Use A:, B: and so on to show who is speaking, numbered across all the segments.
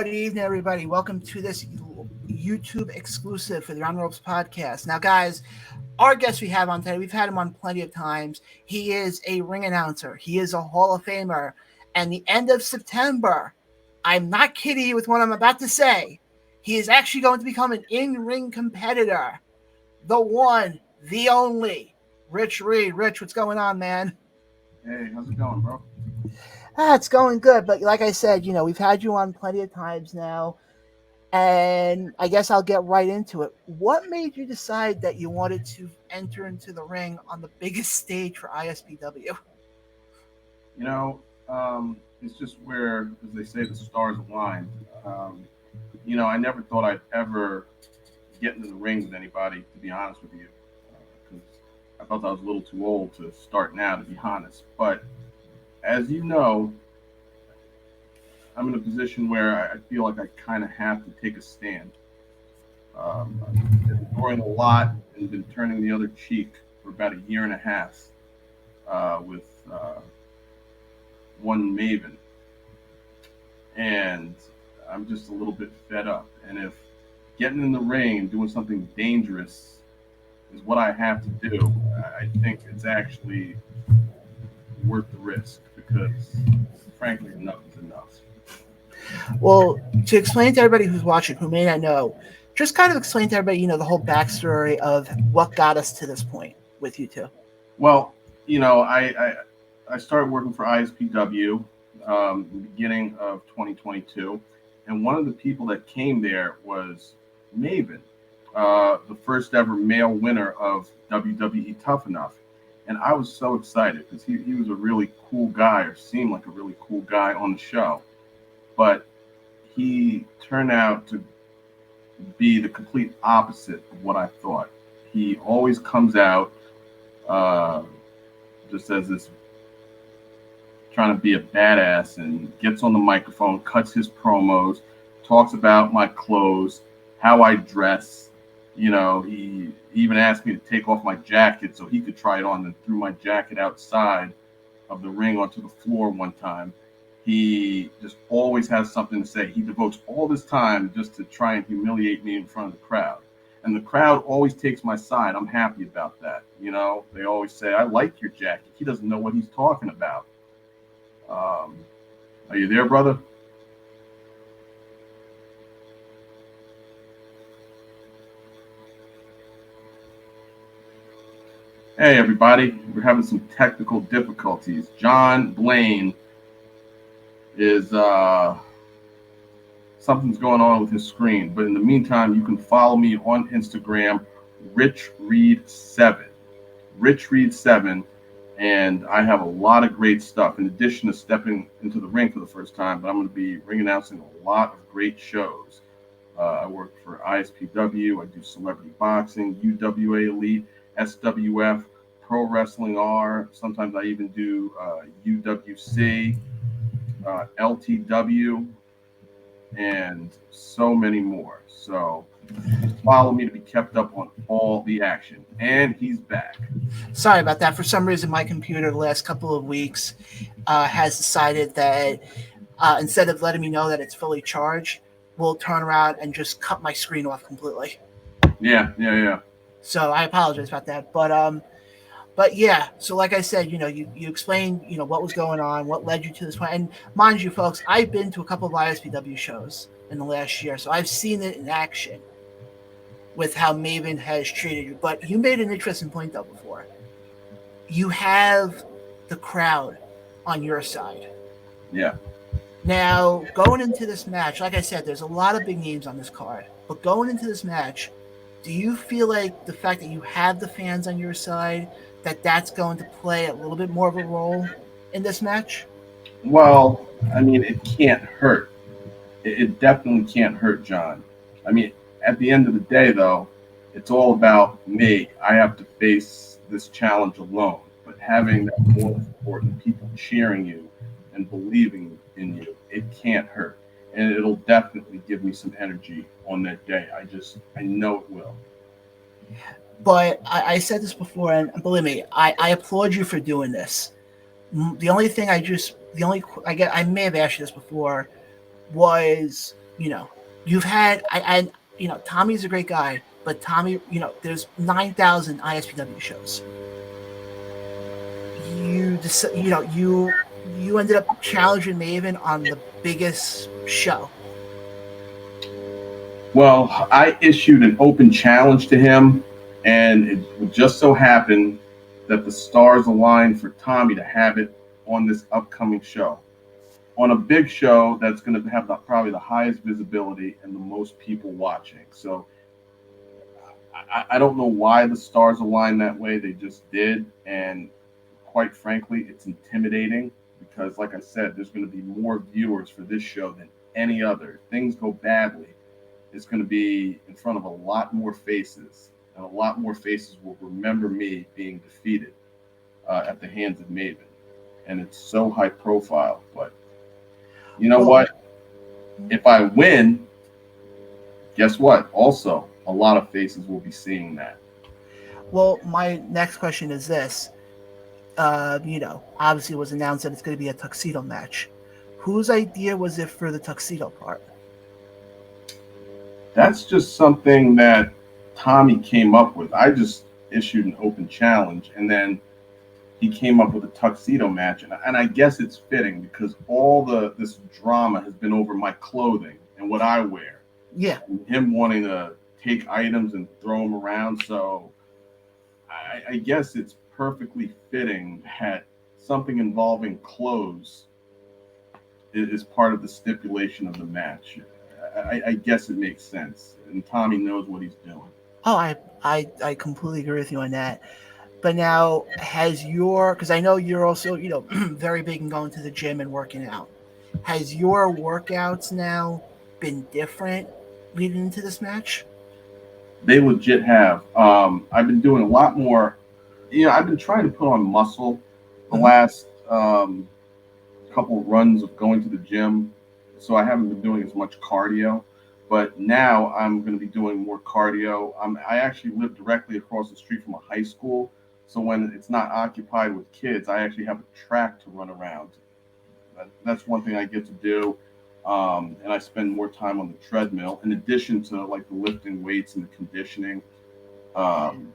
A: Good evening, everybody. Welcome to this YouTube exclusive for the On Ropes podcast. Now, guys, our guest we have on today, we've had him on plenty of times. He is a ring announcer. He is a Hall of Famer. And the end of September, I'm not kidding you with what I'm about to say, he is actually going to become an in-ring competitor. The one, the only, Rich Reed. Rich, what's going on, man?
B: Hey, how's it going, bro?
A: It's going good. But like I said, we've had you on plenty of times now. And I guess I'll get right into it. What made you decide that you wanted to enter into the ring on the biggest stage for ISPW?
B: You know, it's just where, as they say, the stars aligned. I never thought I'd ever get into the ring with anybody, to be honest with you, because I felt I was a little too old to start now, to be honest. But as you know, I'm in a position where I feel like I kind of have to take a stand. I've been enduring a lot and been turning the other cheek for about a year and a half with one Maven. And I'm just a little bit fed up. And if getting in the ring and doing something dangerous is what I have to do, I think it's actually worth the risk because, frankly, enough is enough.
A: Well, to explain to everybody who's watching, who may not know, just kind of explain to everybody, the whole backstory of what got us to this point with you two.
B: Well, I started working for ISPW the beginning of 2022, and one of the people that came there was Maven, the first ever male winner of WWE Tough Enough. And I was so excited because he was a really cool guy, or seemed like a really cool guy on the show. But he turned out to be the complete opposite of what I thought. He always comes out just as this trying to be a badass and gets on the microphone, cuts his promos, talks about my clothes, how I dress. He even asked me to take off my jacket so he could try it on, and threw my jacket outside of the ring onto the floor one time. He just always has something to say. He devotes all this time just to try and humiliate me in front of the crowd. And the crowd always takes my side. I'm happy about that. They always say, I like your jacket. He doesn't know what he's talking about. Are you there, brother? Hey, everybody. We're having some technical difficulties. John Blaine is something's going on with his screen. But in the meantime, you can follow me on Instagram, RichReed7. RichReed7. And I have a lot of great stuff. In addition to stepping into the ring for the first time, but I'm going to be ring announcing a lot of great shows. I work for ISPW. I do celebrity boxing, UWA Elite, SWF, Pro Wrestling R. Sometimes I even do UWC, LTW, and so many more. So follow me to be kept up on all the action. And he's back.
A: Sorry about that. For some reason, my computer the last couple of weeks has decided that instead of letting me know that it's fully charged, will turn around and just cut my screen off completely.
B: Yeah.
A: So I apologize about that. But yeah, so like I said, you explained, what was going on, what led you to this point. And mind you, folks, I've been to a couple of ISPW shows in the last year, so I've seen it in action with how Maven has treated you. But you made an interesting point, though, before. You have the crowd on your side.
B: Yeah.
A: Now, going into this match, like I said, there's a lot of big names on this card. But going into this match, do you feel like the fact that you have the fans on your side, that's going to play a little bit more of a role in this match?
B: Well, I mean, it can't hurt. It definitely can't hurt, John. I mean, at the end of the day, though, it's all about me. I have to face this challenge alone. But having that more support and people cheering you and believing in you, it can't hurt. And it'll definitely give me some energy on that day. I know it will.
A: But I said this before, and believe me, I applaud you for doing this. The only thing I may have asked you this before, was you know, you've had Tommy's a great guy, but Tommy, there's 9,000 ISPW shows. You just you ended up challenging Maven on the biggest show.
B: Well, I issued an open challenge to him, and it just so happened that the stars aligned for Tommy to have it on this upcoming show. On a big show that's going to have probably the highest visibility and the most people watching. So I don't know why the stars aligned that way. They just did. And quite frankly, it's intimidating because, like I said, there's going to be more viewers for this show than any other. If things go badly, it's going to be in front of a lot more faces, and a lot more faces will remember me being defeated at the hands of Maven. And it's so high profile. But you know what? If I win, guess what? Also, a lot of faces will be seeing that.
A: Well, my next question is this. Obviously it was announced that it's going to be a tuxedo match. Whose idea was it for the tuxedo part?
B: That's just something that Tommy came up with. I just issued an open challenge, and then he came up with a tuxedo match, and I guess it's fitting because all this drama has been over my clothing and what I wear.
A: Yeah.
B: And him wanting to take items and throw them around, so I guess it's perfectly fitting that something involving clothes is part of the stipulation of the match. I guess it makes sense, and Tommy knows what he's doing.
A: Oh, I completely agree with you on that. But now, because I know you're also, very big in going to the gym and working out. Has your workouts now been different leading into this match?
B: They legit have. I've been doing a lot more. I've been trying to put on muscle the last couple runs of going to the gym, so I haven't been doing as much cardio. But now I'm going to be doing more cardio. I actually live directly across the street from a high school, so when it's not occupied with kids, I actually have a track to run around. That's one thing I get to do, and I spend more time on the treadmill in addition to like the lifting weights and the conditioning. Um,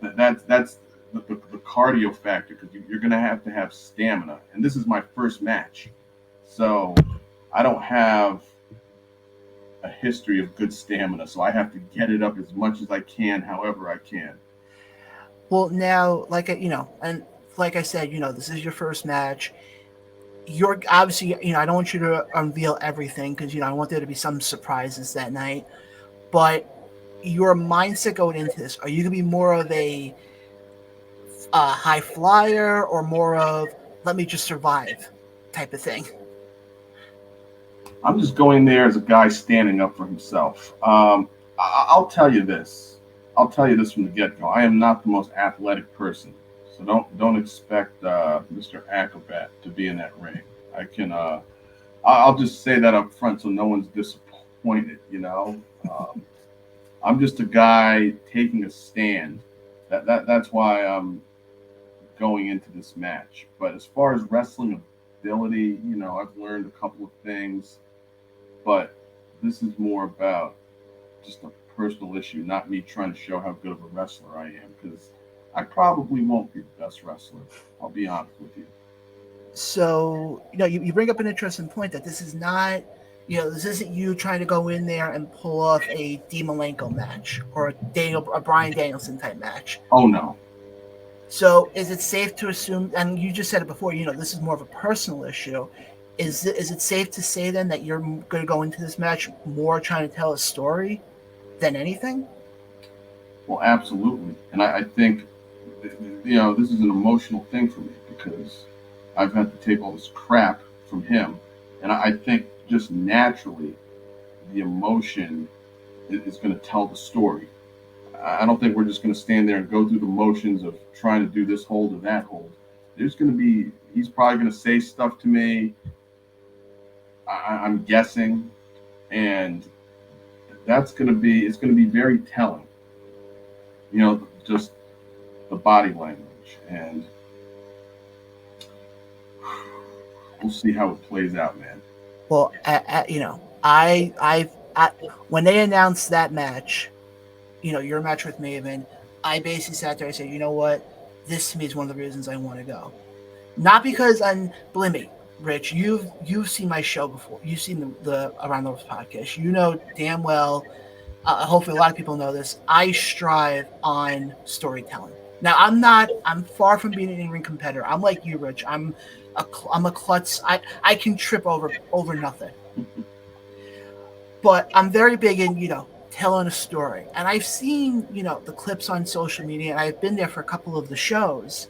B: that's the cardio factor because you're going to have stamina, and this is my first match, so I don't have a history of good stamina, so I have to get it up as much as I can, however I can.
A: Well, now, and like I said, this is your first match. You're obviously, I don't want you to unveil everything because, I want there to be some surprises that night. But your mindset going into this, are you going to be more of a high flyer or more of let me just survive type of thing?
B: I'm just going there as a guy standing up for himself. I'll tell you this. I'll tell you this from the get-go. I am not the most athletic person, so don't expect Mr. Acrobat to be in that ring. I'll just say that up front so no one's disappointed. I'm just a guy taking a stand. That's why I'm going into this match. But as far as wrestling ability, I've learned a couple of things, but this is more about just a personal issue, not me trying to show how good of a wrestler I am, because I probably won't be the best wrestler. I'll be honest with you.
A: So, you bring up an interesting point that this is not, this isn't you trying to go in there and pull off a Dean Malenko match or a Bryan Danielson type match.
B: Oh, no.
A: So is it safe to assume, and you just said it before, this is more of a personal issue. Is it safe to say then that you're going to go into this match more trying to tell a story than anything?
B: Well, absolutely. And I think, this is an emotional thing for me because I've had to take all this crap from him. And I think just naturally the emotion is going to tell the story. I don't think we're just going to stand there and go through the motions of trying to do this hold or that hold. He's probably going to say stuff to me. I'm guessing, and it's going to be very telling. Just the body language, and we'll see how it plays out, man.
A: Well, I when they announced that match, your match with Maven, I basically sat there and said, you know what, this to me is one of the reasons I want to go. Not because believe me, Rich, you've seen my show before. You've seen the Around the Ropes podcast. You know damn well. Hopefully, a lot of people know this. I strive on storytelling. Now, I'm not. I'm far from being an in-ring competitor. I'm like you, Rich. I'm a klutz. I can trip over nothing. But I'm very big in telling a story. And I've seen the clips on social media, and I've been there for a couple of the shows.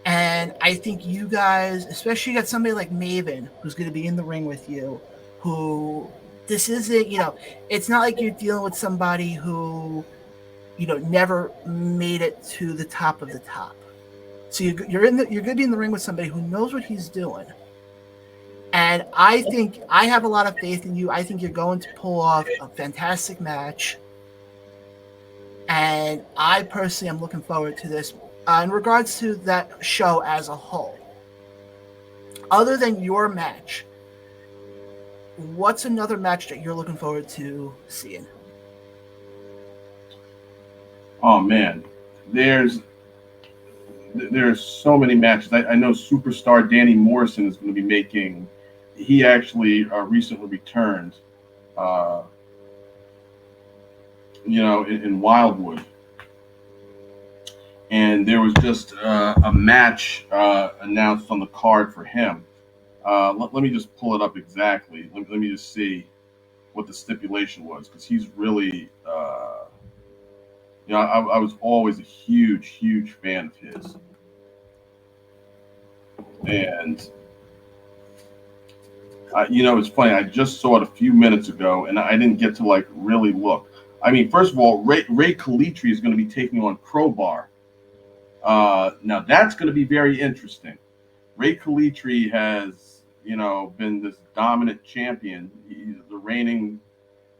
A: And I think you guys, especially you got somebody like Maven, who's going to be in the ring with you, who this isn't, it's not like you're dealing with somebody who, never made it to the top of the top. So you're going to be in the ring with somebody who knows what he's doing. And I think I have a lot of faith in you. I think you're going to pull off a fantastic match. And I personally am looking forward to this. In regards to that show as a whole, other than your match, what's another match that you're looking forward to seeing?
B: Oh man, there's so many matches. I know superstar Danny Morrison is going to be making. He actually recently returned, in Wildwood. And there was just a match announced on the card for him. Let me just pull it up exactly. Let me just see what the stipulation was, because he's really, I was always a huge fan of his. And, it's funny. I just saw it a few minutes ago, and I didn't get to, really look. I mean, first of all, Ray Kalitri is going to be taking on Crowbar. Now that's going to be very interesting. Ray Kalitri has, been this dominant champion. He's the reigning,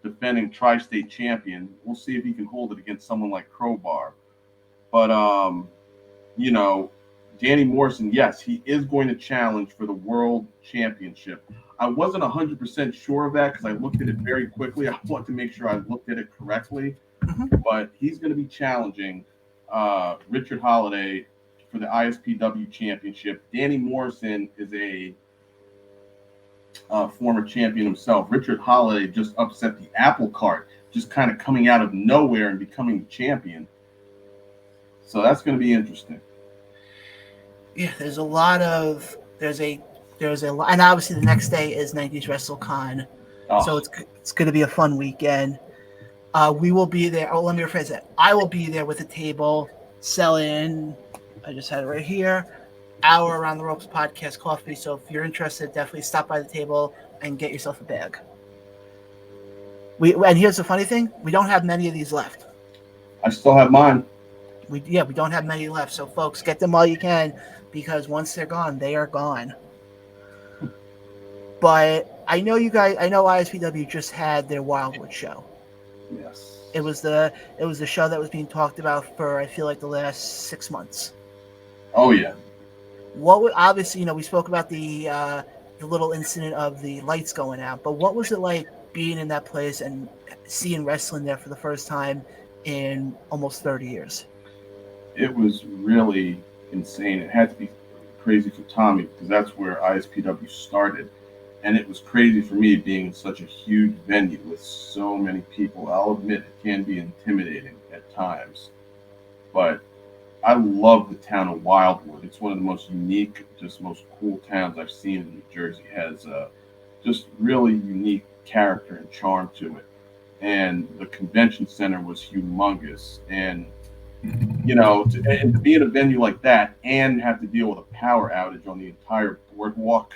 B: defending tri-state champion. We'll see if he can hold it against someone like Crowbar. But, Danny Morrison, yes, he is going to challenge for the world championship. I wasn't 100% sure of that because I looked at it very quickly. I want to make sure I looked at it correctly. But he's going to be challenging Richard Holiday for the ISPW championship. Danny Morrison is a former champion himself. Richard Holiday just upset the apple cart, just kind of coming out of nowhere and becoming champion. So that's going to be interesting.
A: Yeah, there's a lot, and obviously the next day is 90s WrestleCon, so it's going to be a fun weekend. We will be there. Oh, let me rephrase that. I will be there with a table selling. I just had it right here. Our Around the Ropes podcast coffee. So if you're interested, definitely stop by the table and get yourself a bag. And here's the funny thing: we don't have many of these left.
B: I still have mine.
A: We don't have many left. So folks, get them while you can, because once they're gone, they are gone. But I know you guys. I know ISPW just had their Wildwood show.
B: Yes.
A: It was the show that was being talked about for, I feel like, the last 6 months.
B: Oh yeah.
A: Obviously, we spoke about the little incident of the lights going out, but what was it like being in that place and seeing wrestling there for the first time in almost 30 years?
B: It was really insane. It had to be crazy for Tommy because that's where ISPW started. And it was crazy for me being in such a huge venue with so many people. I'll admit it can be intimidating at times. But I love the town of Wildwood. It's one of the most unique, just most cool towns I've seen in New Jersey. It has just really unique character and charm to it. And the convention center was humongous. And, to be in a venue like that and have to deal with a power outage on the entire boardwalk,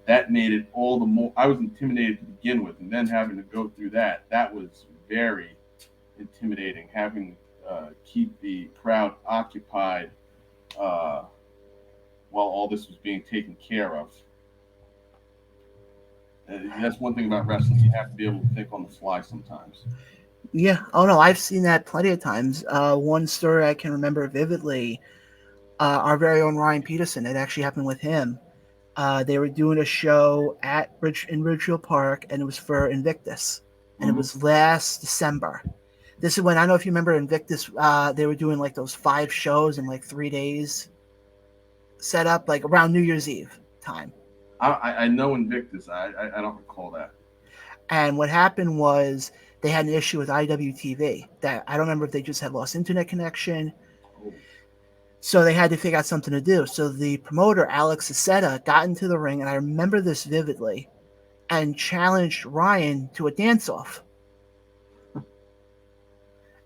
B: that made it all the more. I was intimidated to begin with, and then having to go through that was very intimidating. Having keep the crowd occupied while all this was being taken care of. That's one thing about wrestling. You have to be able to think on the fly sometimes.
A: Yeah. Oh no, I've seen that plenty of times. One story I can remember vividly. Our very own Ryan Peterson. It actually happened with him. They were doing a show in Ridgefield Park, and it was for Invictus, and it
B: Mhm.
A: was last December. This is when, I don't know if you remember Invictus. They were doing like those 5 shows in like 3 days, set up like around New Year's Eve time.
B: I know Invictus. I don't recall that.
A: And what happened was they had an issue with IWTV that I don't remember if they just had lost internet connection.
B: Oh,
A: So they had to figure out something to do. So the promoter, Alex Aceta, got into the ring, and I remember this vividly, and challenged Ryan to a dance off.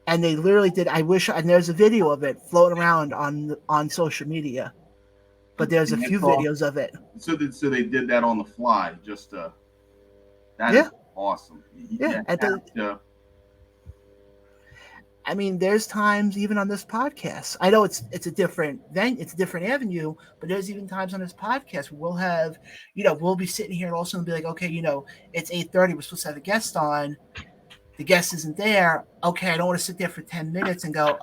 A: And they literally did. And there's a video of it floating around on social media, but there's a few
B: dance off.
A: videos of it.
B: So they did that on the fly. Just that is
A: Yeah,
B: awesome.
A: yeah.
B: You have to.
A: I mean, there's times even on this podcast. I know it's a different it's a different avenue, but there's even times on this podcast where we'll have, we'll be sitting here and also be like, okay, it's 8:30. We're supposed to have a guest on. The guest isn't there. Okay, I don't want to sit there for 10 minutes and go,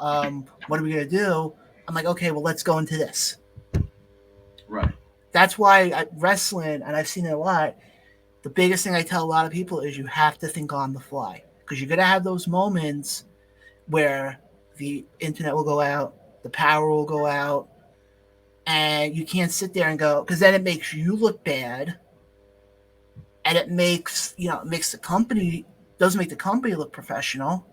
A: what are we gonna do? I'm like, okay, well, let's go into this.
B: Right.
A: That's why wrestling, and I've seen it a lot. The biggest thing I tell a lot of people is you have to think on the fly, because you're gonna have those moments where the internet will go out, the power will go out, and you can't sit there and go, because then it makes you look bad, and it makes the company, doesn't make the company look professional.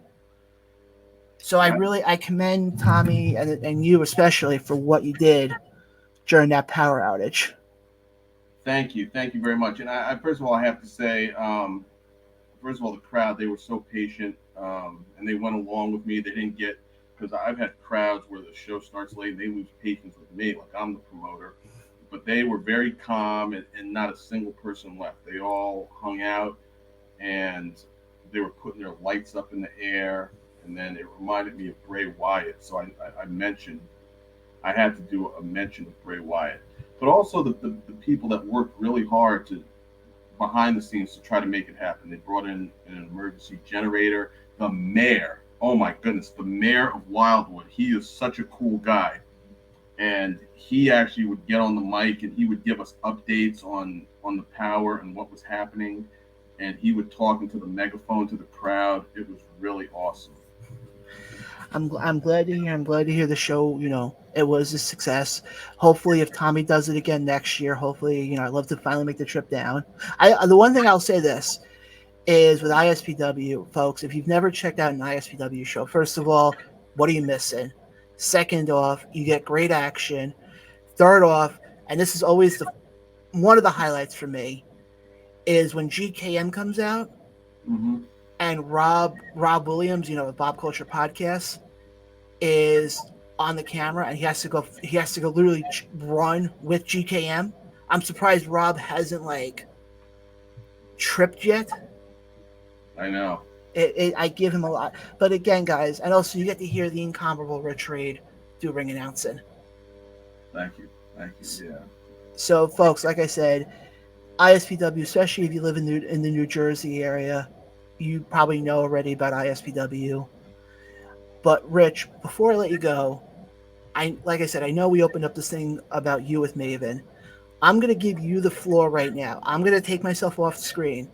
A: So
B: Right.
A: I commend Tommy and you especially for what you did during that power outage.
B: Thank you very much. And I first of all, I have to say, first of all, the crowd, they were so patient, and they went along with me. They didn't get, because I've had crowds where the show starts late and they lose patience with me, like I'm the promoter. But they were very calm, and not a single person left. They all hung out, and they were putting their lights up in the air. And then it reminded me of Bray Wyatt. So I mentioned, I had to do a mention of Bray Wyatt. But also the people that worked really hard to behind the scenes to try to make it happen. They brought in an emergency generator. The mayor, oh my goodness, the mayor of Wildwood, he is such a cool guy. And he actually would get on the mic and he would give us updates on the power and what was happening. And he would talk into the megaphone to the crowd. It was really awesome.
A: I'm glad to hear. I'm glad to hear the show. It was a success. Hopefully, if Tommy does it again next year, hopefully, I'd love to finally make the trip down. The one thing I'll say this is with ISPW, folks. If you've never checked out an ISPW show, first of all, what are you missing? Second off, you get great action. Third off, and this is always one of the highlights for me, is when GKM comes out
B: Mm-hmm.
A: and Rob Williams, the Bob Culture podcast, is on the camera and he has to go literally run with GKM. I'm surprised Rob hasn't like tripped yet.
B: I know.
A: I give him a lot, but again, guys, and also you get to hear the incomparable Rich Reed do ring announcing.
B: Thank you. Thank you. Yeah.
A: So, folks, like I said, ISPW, especially if you live in the New Jersey area, you probably know already about ISPW. But Rich, before I let you go, like I said, I know we opened up this thing about you with Maven. I'm gonna give you the floor right now. I'm gonna take myself off the screen.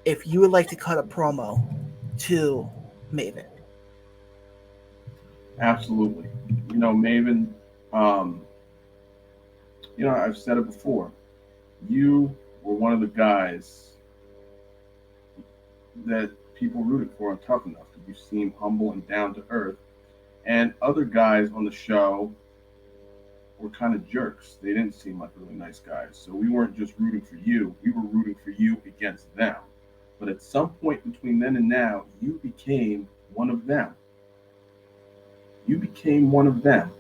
A: If you would like to cut a promo to Maven.
B: Absolutely. Maven, um, I've said it before. You were one of the guys that people rooted for on Tough Enough. You seem humble and down to earth. And other guys on the show were kind of jerks. They didn't seem like really nice guys. So we weren't just rooting for you, we were rooting for you against them. But at some point between then and now, you became one of them. You became one of them.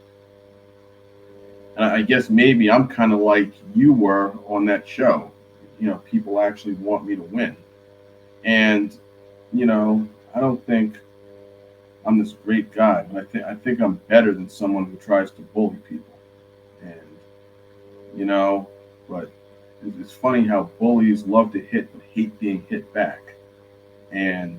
B: And I guess maybe I'm kind of like you were on that show. People actually want me to win. And, I don't think I'm this great guy, but I think I'm better than someone who tries to bully people. And but it's funny how bullies love to hit but hate being hit back. And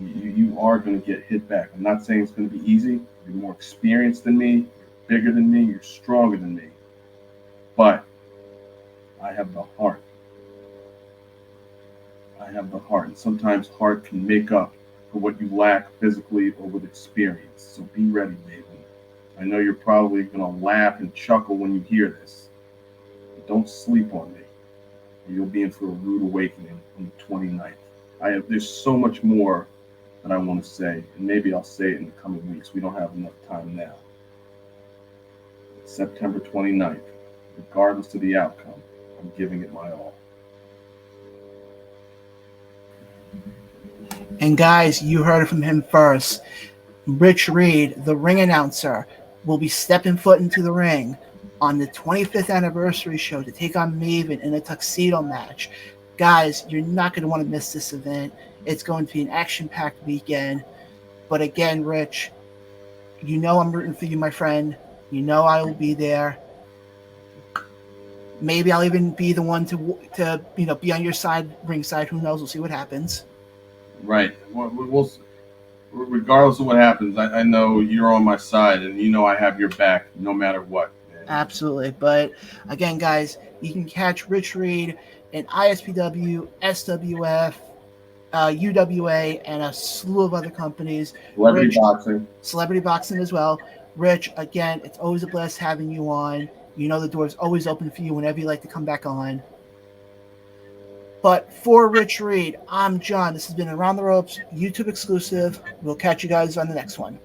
B: you are going to get hit back. I'm not saying it's going to be easy. You're more experienced than me, you're bigger than me, you're stronger than me. But I have the heart. I have the heart. And sometimes heart can make up for what you lack physically or with experience. So be ready, Maven. I know you're probably going to laugh and chuckle when you hear this. But don't sleep on me, or you'll be in for a rude awakening on the 29th. There's so much more that I want to say, and maybe I'll say it in the coming weeks. We don't have enough time now. September 29th, regardless of the outcome, I'm giving it my all.
A: And guys, you heard it from him first. Rich Reed, the ring announcer, will be stepping foot into the ring on the 25th anniversary show to take on Maven in a tuxedo match. Guys, you're not going to want to miss this event. It's going to be an action-packed weekend. But again, Rich, you know I'm rooting for you, my friend. You know I will be there. Maybe I'll even be the one to be on your side, ringside. Who knows? We'll see what happens.
B: Right. We'll regardless of what happens, I know you're on my side, and you know I have your back no matter what. Man.
A: Absolutely. But again, guys, you can catch Rich Reed in ISPW, SWF, UWA, and a slew of other companies. Celebrity Boxing as well. Rich, again, it's always a blast having you on. You know the door's always open for you whenever you like to come back on. But for Rich Reed, I'm John. This has been Around the Ropes, YouTube exclusive. We'll catch you guys on the next one.